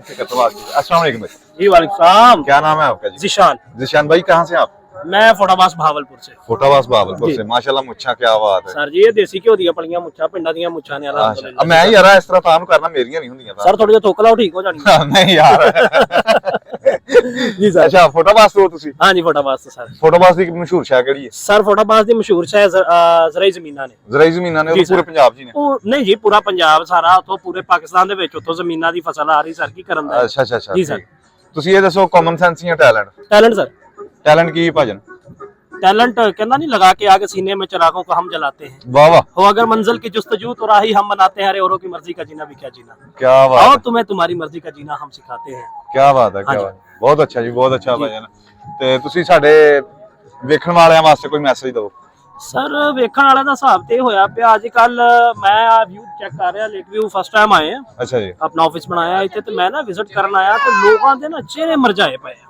अस्सलाम वालेकुम भाई। जी वालेकुम सलाम। क्या नाम है आपका जी? जिशान। जिशान भाई कहाँ से आप? मैं फोटाबास भावलपुर से। फोटावास बाबलपुर जी। से। माशाल्लाह मुच्छा क्या बात है सर जी ये देसी घ्यो ਦੀਆਂ ਪਲੀਆਂ ਮੁੱਛਾਂ ਪਿੰਡਾਂ ਦੀਆਂ ਮੁੱਛਾਂ ਨੇ अब ਅਲਹਮਦੁਲਿल्लाह। मैं यार इस तरह तानु करना मेरियां नहीं होंदियां ਸਰ ਥੋੜੀ ਜਿਹਾ ਥੁੱਕ ਲਾਓ ਠੀਕ ਹੋ ਜਾਣੀ। नहीं यार ਜੀ ਸਰ। अच्छा फोटावास तो ਤੁਸੀਂ हाँ जी फोटाबास से सर। फोटावास ਦੀ ਮਸ਼ਹੂਰ ਸ਼ੈ ਕਿਹੜੀ ਹੈ? सर फोटाबास ਦੀ ਮਸ਼ਹੂਰ ਸ਼ੈ ਜ਼ਰਾਈ ਜ਼ਮੀਨਾਂ ਨੇ। ਜ਼ਰਾਈ ਜ਼ਮੀਨਾਂ ਨੇ ਜੀ ਉਹ ਸਰ। ਪੂਰੇ ਪੰਜਾਬ 'ਚ ਹੀ ਨੇ। ਉਹ ਨਹੀਂ ਜੀ ਪੂਰਾ ਪੰਜਾਬ ਸਾਰਾ ਉੱਥੋਂ ਪੂਰੇ ਪਾਕਿਸਤਾਨ ਦੇ ਵਿੱਚ ਉੱਥੋਂ ਜ਼ਮੀਨਾਂ ਦੀ ਫਸਲ ਆ ਰਹੀ ਸਰ ਕੀ ਕਰਨ ਦਾ। ਅੱਛਾ ਅੱਛਾ ਅੱਛਾ ਜੀ ਸਰ। ਤੁਸੀਂ ਇਹ ਦੱਸੋ ਕਾਮਨ ਸੈਂਸ ਜਾਂ ਟੈਲੈਂਟ? Talent sir. ਟੈਲੈਂਟ ਕੀ ਭਾਜਨ? टैलेंट कहना नहीं लगा के आगे सीने में चिरागों को हम जलाते हैं। वाह वाह हो अगर मंजिल की जुस्तजू तो राही हम बनाते हैं। अरे औरों की मर्जी का जीना भी क्या जीना। क्या बात और है तुम्हें तुम्हारी मर्जी का जीना हम सिखाते हैं। क्या बात है हाँ क्या जी। बात है। ਬਹੁਤ ਅੱਛਾ ਜੀ ਬਹੁਤ ਅੱਛਾ ਭਾਜਨ। ਤੇ ਤੁਸੀਂ ਸਾਡੇ ਵੇਖਣ ਵਾਲਿਆਂ ਵਾਸਤੇ ਕੋਈ ਮੈਸੇਜ ਦਿਓ। ਸਰ ਵੇਖਣ ਵਾਲਿਆਂ ਦਾ ਹਿਸਾਬ ਤੇ ਹੋਇਆ ਪਿਆ ਅੱਜ ਕੱਲ ਮੈਂ ਆ ਵਿਊ ਚੈੱਕ ਕਰ ਰਿਹਾ ਲੇਕ ਵਿਊ ਫਸਟ ਟਾਈਮ ਆਏ ਆ ਅੱਛਾ ਜੀ ਆਪਣਾ ਆਫਿਸ ਬਣਾਇਆ ਇੱਥੇ ਤੇ ਮੈਂ ਨਾ ਵਿਜ਼ਿਟ ਕਰਨ ਆਇਆ ਤੇ ਲੋਕਾਂ ਦੇ ਨਾ ਚਿਹਰੇ ਮਰਝਾਏ ਪਏ ਆ।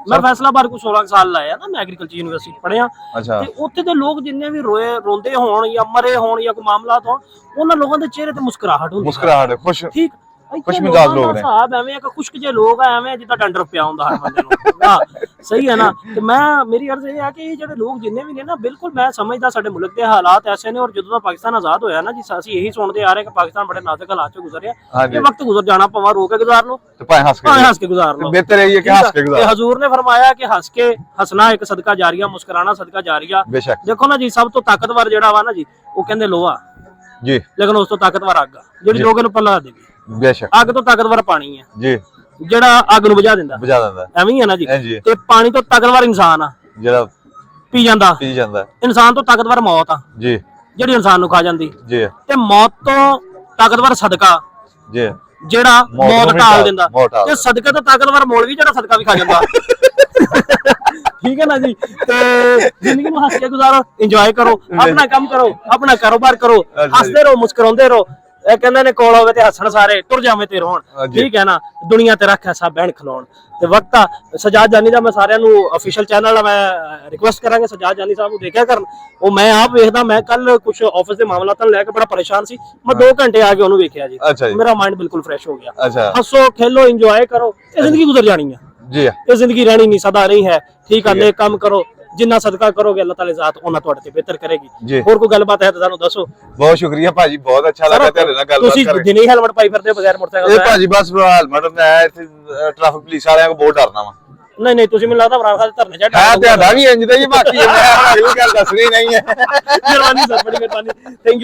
ਮੈਂ ਫੈਸਲਾਬਾਦ ਕੋ 16 ਸਾਲ ਲਾਇਆ ਨਾ ਮੈਂ ਐਗਰੀਕਲਚਰ ਯੂਨੀਵਰਸਿਟੀ ਪੜਿਆ ਅੱਛਾ ਤੇ ਉੱਥੇ ਦੇ ਲੋਕ ਜਿੰਨੇ ਵੀ ਰੋਂਦੇ ਹੋਣ ਜਾਂ ਮਰੇ ਹੋਣ ਜਾਂ ਕੋਈ ਮਾਮਲਾਤ ਹੋਣ ਉਹਨਾਂ ਲੋਕਾਂ ਦੇ ਚਿਹਰੇ ਤੇ ਮੁਸਕਰਾਹਟ ਹੁੰਦੀ ਮੁਸਕਰਾਹਟ ਖੁਸ਼ ਠੀਕ ਖੁਸ਼ ਮਿਜਾਜ ਲੋਕ ਨੇ। ਹਿਸਾਬ ਐਵੇਂ ਕਿ ਖੁਸ਼ਕ ਜੇ ਲੋਕ ਆ ਐਵੇਂ ਜਿੱਦਾਂ ਡੰਡਰ ਪਿਆ ਹੁੰਦਾ ਹਰ ਬੰਦੇ ਨੂੰ ਹਾਂ ਸਹੀ ਹੈ ਨਾ। ਤੇ ਮੈਂ ਮੇਰੀ ਅਰਜ਼ ਇਹ ਹੈ ਕਿ ਇਹ ਜਿਹੜੇ ਲੋਕ ਜਿੰਨੇ ਵੀ ਨੇ ਨਾ ਬਿਲਕੁਲ ਮੈਂ ਸਮਝਦਾ ਸਾਡੇ ਮੁਲਕ ਦੇ ਹਾਲਾਤ ਐਸੇ ਨੇ ਔਰ ਜਦੋਂ ਦਾ ਪਾਕਿਸਤਾਨ ਆਜ਼ਾਦ ਹੋਇਆ ਨਾ ਜੀ ਅਸੀਂ ਇਹੀ ਸੁਣਦੇ ਆ ਰਹੇ ਕਿ ਪਾਕਿਸਤਾਨ ਬੜੇ ਨਾਜ਼ੁਕ ਹਾਲਾਤ ਚੋਂ ਗੁਜ਼ਰਿਆ। ਇਹ ਵਕਤ ਗੁਜ਼ਰ ਜਾਣਾ ਭਾਵੇਂ ਰੋ ਕੇ ਗੁਜ਼ਾਰ ਲਓ ਤੇ ਭਾਵੇਂ ਹੱਸ ਕੇ ਗੁਜ਼ਾਰ ਲਓ। ਬਿਹਤਰ ਇਹ ਹੈ ਕਿ ਹੱਸ ਕੇ ਤੇ ਗੁਜ਼ਾਰ। ਹਜ਼ੂਰ ਨੇ ਫਰਮਾਇਆ ਕਿ ਹੱਸ ਕੇ ਹੱਸਣਾ ਇੱਕ ਸਦਕਾ ਜਾਰੀਆ ਮੁਸਕਰਾਣਾ ਸਦਕਾ ਜਾਰੀਆ। ਬੇਸ਼ੱਕ ਦੇਖੋ ਨਾ ਜੀ ਸਭ ਤੋਂ ਤਾਕਤਵਰ ਜਿਹੜਾ ਵਾ ਨਾ ਜੀ ਉਹ ਕਹਿੰਦੇ ਲੋਹਾ ਜੀ ਲੇਕਿਨ ਉਸ ਤੋਂ ਤਾਕਤਵਰ ਅੱਗ ਜਿਹੜੀ ਲੋਕ ਇਹਨੂੰ ਪੱਲਾ ਦੇਗੀ। ਬੇਸ਼ੱਕ ਅੱਗ ਤੋਂ ਤਾਕਤਵਰ ਪਾਣੀ ਹੈ ਜੀ ਜਿਹੜਾ ਅੱਗ ਨੂੰ ਬੁਝਾ ਦਿੰਦਾ ਬੁਝਾ ਦਿੰਦਾ ਐਵੇਂ ਹੀ ਹੈ ਨਾ ਜੀ। ਹਾਂਜੀ ਤੇ ਪਾਣੀ ਤੋਂ ਤਾਕਤਵਰ ਇਨਸਾਨ ਆ ਜਿਹੜਾ ਪੀ ਜਾਂਦਾ। ਪੀ ਜਾਂਦਾ ਇਨਸਾਨ ਤੋਂ ਤਾਕਤਵਰ ਮੌਤ ਆ ਜੀ ਜਿਹੜੀ ਇਨਸਾਨ ਨੂੰ ਖਾ ਜਾਂਦੀ। ਜੀ ਤੇ ਮੌਤ ਤੋਂ ਤਾਕਤਵਰ ਸਦਕਾ ਜੀ ਜਿਹੜਾ ਮੌਤ ਨੂੰ ਮੌਤ ਵੀ ਟਾਲ ਦਿੰਦਾ। ਮੌਤ ਟਾਲ ਤੇ ਸਦਕੇ ਤੋਂ ਤਾਕਤਵਰ ਮੌਲਵੀ ਜਿਹੜਾ ਸਦਕਾ ਵੀ ਖਾ ਜਾਂਦਾ। ਠੀਕ ਹੈ ਨਾ ਜੀ। ਤੇ ਜ਼ਿੰਦਗੀ ਨੂੰ ਹੱਸ ਕੇ ਗੁਜ਼ਾਰੋ ਇੰਜੋਏ ਕਰੋ ਆਪਣਾ ਕੰਮ ਕਰੋ ਆਪਣਾ ਕਾਰੋਬਾਰ ਕਰੋ ਹੱਸਦੇ ਰਹੋ ਮੁਸਕਰਾਉਂਦੇ ਰਹੋ। ਇਹ ਕਹਿੰਦੇ ਨੇ ਕੋਲ ਹੋਵੇ ਤੇ ਹੱਸਣ ਸਾਰੇ ਟੁਰ ਜਾਵੇਂ ਤੇ ਰੋਣ ਠੀਕ ਹੈ ਨਾ ਦੁਨੀਆ ਤੇ ਰੱਖ ਐਸਾ ਬਹਿਣ ਖਲੋਣ। ਤੇ ਵਕਤ ਆ ਸਜਾਦ ਜਾਨੀ ਦਾ ਮੈਂ ਸਾਰਿਆਂ ਨੂੰ ਅਫੀਸ਼ੀਅਲ ਚੈਨਲ ਮੈਂ ਰਿਕੁਐਸਟ ਕਰਾਂਗੇ ਸਜਾਦ ਜਾਨੀ ਸਾਹਿਬ ਨੂੰ ਦੇਖਿਆ ਕਰਨ। ਉਹ ਮੈਂ ਆਪ ਵੇਖਦਾ ਮੈਂ ਕੱਲ ਕੁਝ ਆਫਿਸ ਦੇ ਮਾਮਲਾਤਾਂ ਨੂੰ ਲੈ ਕੇ ਬੜਾ ਪਰੇਸ਼ਾਨ ਸੀ ਮੈਂ 2 ਘੰਟੇ ਆ ਕੇ ਉਹਨੂੰ ਵੇਖਿਆ ਜੀ। ਅੱਛਾ ਜੀ ਮੇਰਾ ਮਾਈਂਡ ਬਿਲਕੁਲ ਫਰੈਸ਼ ਹੋ ਗਿਆ। ਅੱਛਾ ਹੱਸੋ ਖੇਲੋ ਇੰਜੋਏ ਕਰੋ ਇਹ ਜ਼ਿੰਦਗੀ ਗੁਜ਼ਰ ਜਾਣੀ ਹੈ। ਜੀ ਇਹ ਜ਼ਿੰਦਗੀ ਰਹਿਣੀ ਨਹੀਂ ਸਦਾ ਨਹੀਂ ਹੈ ਠੀਕ ਹੈ। ਨੇਕ ਕੰਮ ਕਰੋ ਜਿੰਨਾ ਸਦਕਾ ਕਰੋਗੇ ਅੱਲਾਹ ਤਾਲਾ ਜ਼ਾਤ ਉਹਨਾਂ ਤੁਹਾਡੇ ਤੇ ਬਿਹਤਰ ਕਰੇਗੀ। ਹੋਰ ਕੋਈ ਗੱਲਬਾਤ ਹੈ ਤਾਂ ਸਾਨੂੰ ਦੱਸੋ। ਬਹੁਤ ਸ਼ੁਕਰੀਆ ਭਾਜੀ ਬਹੁਤ ਅੱਛਾ ਲੱਗਾ ਤੁਹਾਡੇ ਨਾਲ ਗੱਲਬਾਤ ਤੁਸੀਂ ਕਰਕੇ। ਦਿਨੇ ਹੀ ਹੈਲਮਟ ਪਾਈ ਫਿਰਦੇ ਹੋ ਬਗੈਰ ਮੋਟਰਸਾਈਕਲ ਇਹ ਤੋਂ। ਭਾਜੀ ਬਸ ਹੈਲਮਟ ਮੈਂ ਇੱਥੇ ਟ੍ਰੈਫਿਕ ਪੁਲਿਸ ਵਾਲਿਆਂ ਕੋਲ ਬਹੁਤ ਡਰਨਾ ਵਾ। ਨਹੀਂ ਨਹੀਂ ਤੁਸੀਂ ਮੈਨੂੰ ਲੱਗਦਾ ਇਮਰਾਨ ਖਾਨ ਦੇ ਧਰਨੇ ਚੜ੍ਹ ਹੈ ਤੁਹਾਡਾ ਵੀ ਇੰਜ ਦਾ ਹੀ ਬਾਕੀ ਮੈਂ ਅਗਲੀ ਗੱਲ ਦੱਸਣੀ ਨਹੀਂ ਹੈ। ਮਿਹਰਬਾਨੀ ਸਰ ਬੜੀ ਮਿਹਰਬਾਨੀ ਥੈਂਕ ਯੂ।